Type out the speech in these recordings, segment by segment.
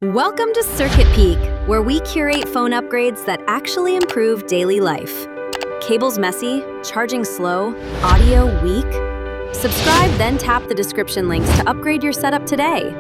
Welcome to CircuitPeek, where we curate phone upgrades that actually improve daily life. Cables messy, charging slow, audio weak? Subscribe, then tap the description links to upgrade your setup today.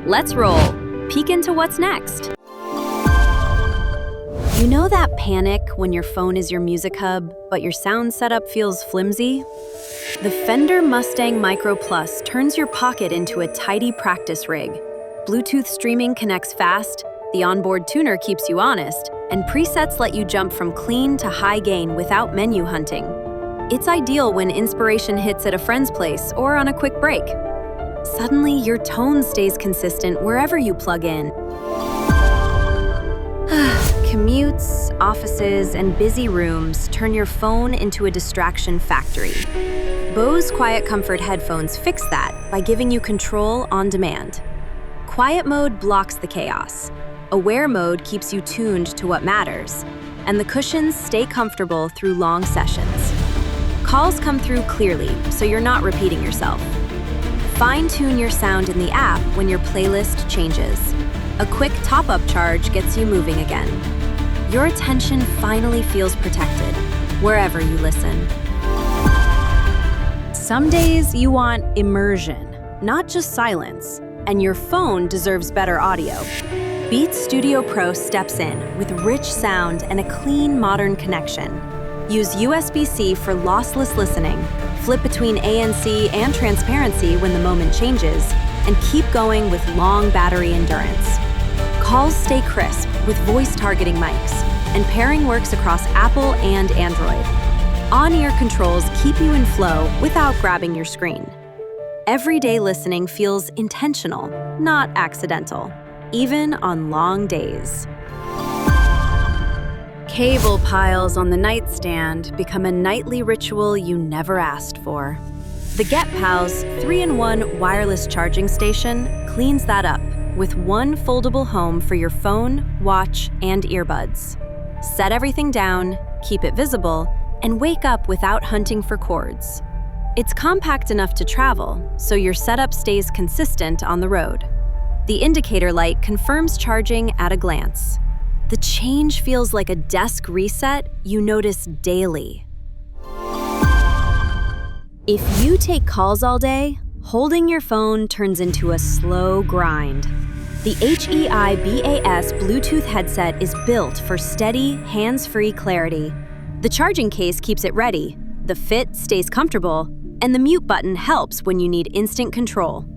Let's roll. Peek into what's next. You know that panic when your phone is your music hub, but your sound setup feels flimsy? The Fender Mustang Micro Plus turns your pocket into a tidy practice rig. Bluetooth streaming connects fast, the onboard tuner keeps you honest, and presets let you jump from clean to high gain without menu hunting. It's ideal when inspiration hits at a friend's place or on a quick break. Suddenly, your tone stays consistent wherever you plug in. Commutes, offices, and busy rooms turn your phone into a distraction factory. Bose QuietComfort Headphones fix that by giving you control on demand. Quiet mode blocks the chaos. Aware mode keeps you tuned to what matters. And the cushions stay comfortable through long sessions. Calls come through clearly, so you're not repeating yourself. Fine-tune your sound in the app when your playlist changes. A quick top-up charge gets you moving again. Your attention finally feels protected, wherever you listen. Some days you want immersion, not just silence. And your phone deserves better audio. Beats Studio Pro steps in with rich sound and a clean, modern connection. Use USB-C for lossless listening, flip between ANC and transparency when the moment changes, and keep going with long battery endurance. Calls stay crisp with voice targeting mics, and pairing works across Apple and Android. On-ear controls keep you in flow without grabbing your screen. Everyday listening feels intentional, not accidental, even on long days. Cable piles on the nightstand become a nightly ritual you never asked for. The GETPALS 3-in-1 wireless charging station cleans that up with one foldable home for your phone, watch, and earbuds. Set everything down, keep it visible, and wake up without hunting for cords. It's compact enough to travel, so your setup stays consistent on the road. The indicator light confirms charging at a glance. The change feels like a desk reset you notice daily. If you take calls all day, holding your phone turns into a slow grind. The HEIBAS Bluetooth Headset is built for steady, hands-free clarity. The charging case keeps it ready, the fit stays comfortable, and the mute button helps when you need instant control.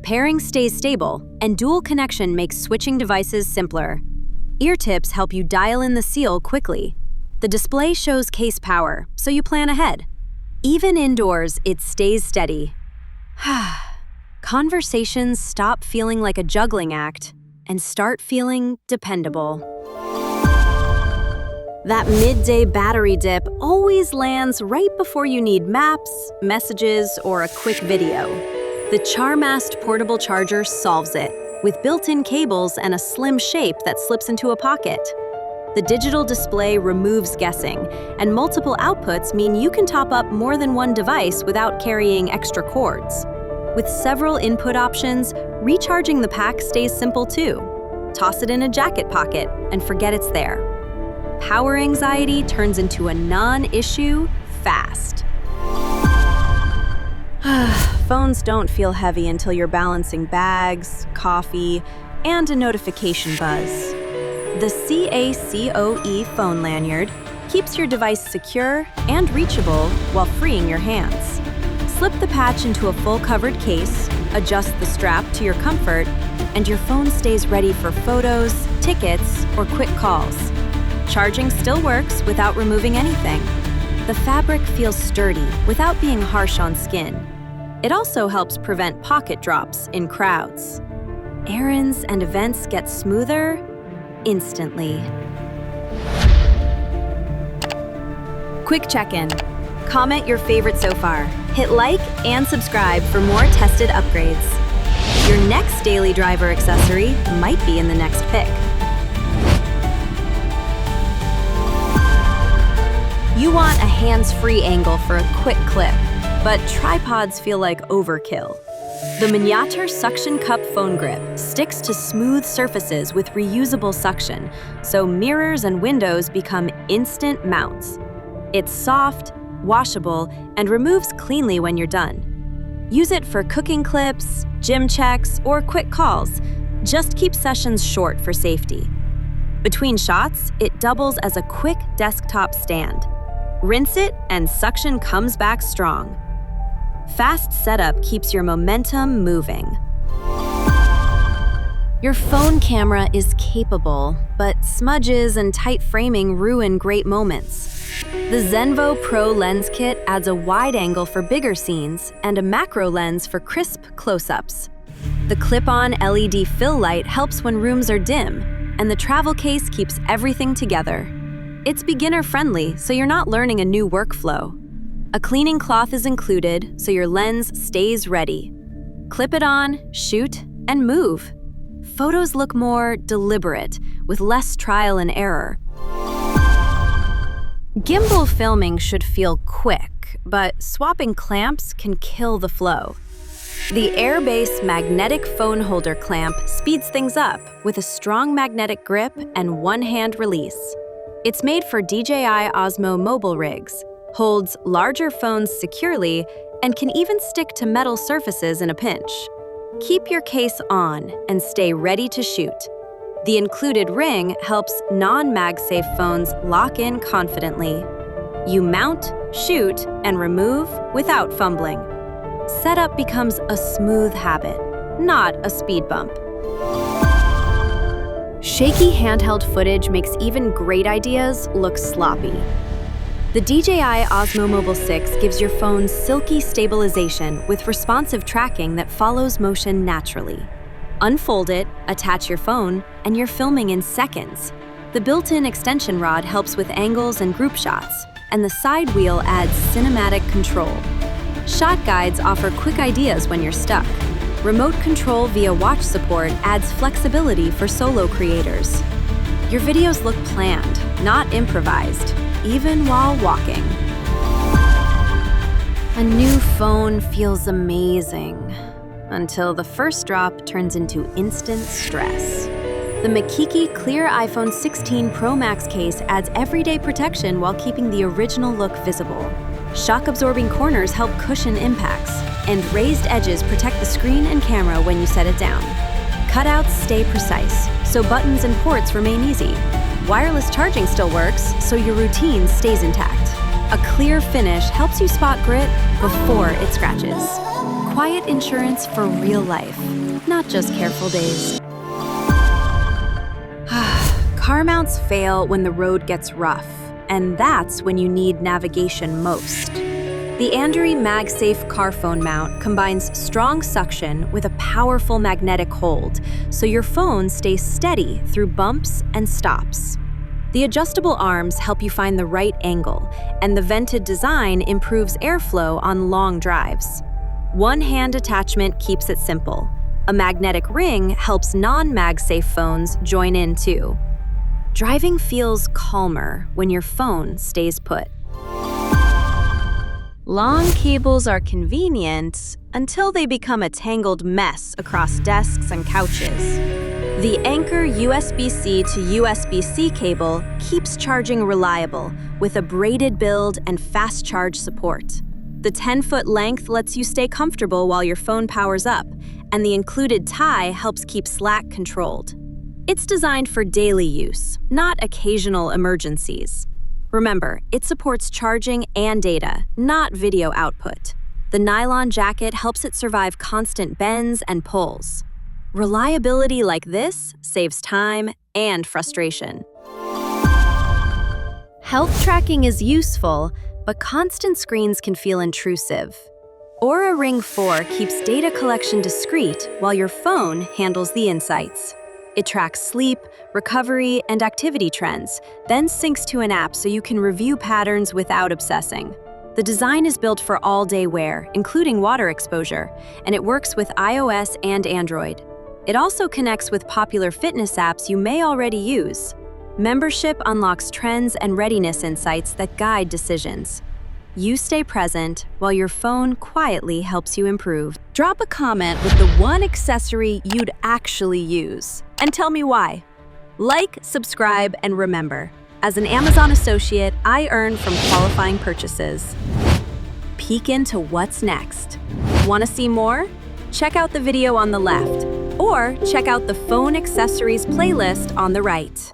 Pairing stays stable, and dual connection makes switching devices simpler. Ear tips help you dial in the seal quickly. The display shows case power, so you plan ahead. Even indoors, it stays steady. Conversations stop feeling like a juggling act and start feeling dependable. That midday battery dip always lands right before you need maps, messages, or a quick video. The Charmast Portable Charger solves it, with built-in cables and a slim shape that slips into a pocket. The digital display removes guessing, and multiple outputs mean you can top up more than one device without carrying extra cords. With several input options, recharging the pack stays simple too. Toss it in a jacket pocket and forget it's there. Power anxiety turns into a non-issue fast. Phones don't feel heavy until you're balancing bags, coffee, and a notification buzz. The CACOE Phone Lanyard keeps your device secure and reachable while freeing your hands. Slip the patch into a full-covered case, adjust the strap to your comfort, and your phone stays ready for photos, tickets, or quick calls. Charging still works without removing anything. The fabric feels sturdy without being harsh on skin. It also helps prevent pocket drops in crowds. Errands and events get smoother instantly. Quick check-in. Comment your favorite so far. Hit like and subscribe for more tested upgrades. Your next daily driver accessory might be in the next pick. You want a hands-free angle for a quick clip, but tripods feel like overkill. The Mnyatr Suction Cup Phone Grip sticks to smooth surfaces with reusable suction, so mirrors and windows become instant mounts. It's soft, washable, and removes cleanly when you're done. Use it for cooking clips, gym checks, or quick calls. Just keep sessions short for safety. Between shots, it doubles as a quick desktop stand. Rinse it, and suction comes back strong. Fast setup keeps your momentum moving. Your phone camera is capable, but smudges and tight framing ruin great moments. The Xenvo Pro Lens Kit adds a wide angle for bigger scenes and a macro lens for crisp close-ups. The clip-on LED fill light helps when rooms are dim, and the travel case keeps everything together. It's beginner-friendly, so you're not learning a new workflow. A cleaning cloth is included, so your lens stays ready. Clip it on, shoot, and move. Photos look more deliberate, with less trial and error. Gimbal filming should feel quick, but swapping clamps can kill the flow. The Aerbeis Magnetic Phone Holder Clamp speeds things up with a strong magnetic grip and one-hand release. It's made for DJI Osmo Mobile rigs, holds larger phones securely, and can even stick to metal surfaces in a pinch. Keep your case on and stay ready to shoot. The included ring helps non-MagSafe phones lock in confidently. You mount, shoot, and remove without fumbling. Setup becomes a smooth habit, not a speed bump. Shaky handheld footage makes even great ideas look sloppy. The DJI Osmo Mobile 6 gives your phone silky stabilization with responsive tracking that follows motion naturally. Unfold it, attach your phone, and you're filming in seconds. The built-in extension rod helps with angles and group shots, and the side wheel adds cinematic control. Shot guides offer quick ideas when you're stuck. Remote control via watch support adds flexibility for solo creators. Your videos look planned, not improvised, even while walking. A new phone feels amazing, until the first drop turns into instant stress. The Mkeke Clear iPhone 16 Pro Max case adds everyday protection while keeping the original look visible. Shock-absorbing corners help cushion impacts, and raised edges protect the screen and camera when you set it down. Cutouts stay precise, so buttons and ports remain easy. Wireless charging still works, so your routine stays intact. A clear finish helps you spot grit before it scratches. Quiet insurance for real life, not just careful days. Car mounts fail when the road gets rough, and that's when you need navigation most. The ANDERY MagSafe Car Mount combines strong suction with a powerful magnetic hold, so your phone stays steady through bumps and stops. The adjustable arms help you find the right angle, and the vented design improves airflow on long drives. One-hand attachment keeps it simple. A magnetic ring helps non-MagSafe phones join in too. Driving feels calmer when your phone stays put. Long cables are convenient until they become a tangled mess across desks and couches. The Anker USB-C to USB-C cable keeps charging reliable with a braided build and fast charge support. The 10-foot length lets you stay comfortable while your phone powers up, and the included tie helps keep slack controlled. It's designed for daily use, not occasional emergencies. Remember, it supports charging and data, not video output. The nylon jacket helps it survive constant bends and pulls. Reliability like this saves time and frustration. Health tracking is useful, but constant screens can feel intrusive. Oura Ring 4 keeps data collection discreet while your phone handles the insights. It tracks sleep, recovery, and activity trends, then syncs to an app so you can review patterns without obsessing. The design is built for all-day wear, including water exposure, and it works with iOS and Android. It also connects with popular fitness apps you may already use. Membership unlocks trends and readiness insights that guide decisions. You stay present while your phone quietly helps you improve. Drop a comment with the one accessory you'd actually use, and tell me why. Like, subscribe, and remember, as an Amazon associate, I earn from qualifying purchases. Peek into what's next. Want to see more? Check out the video on the left, or check out the phone accessories playlist on the right.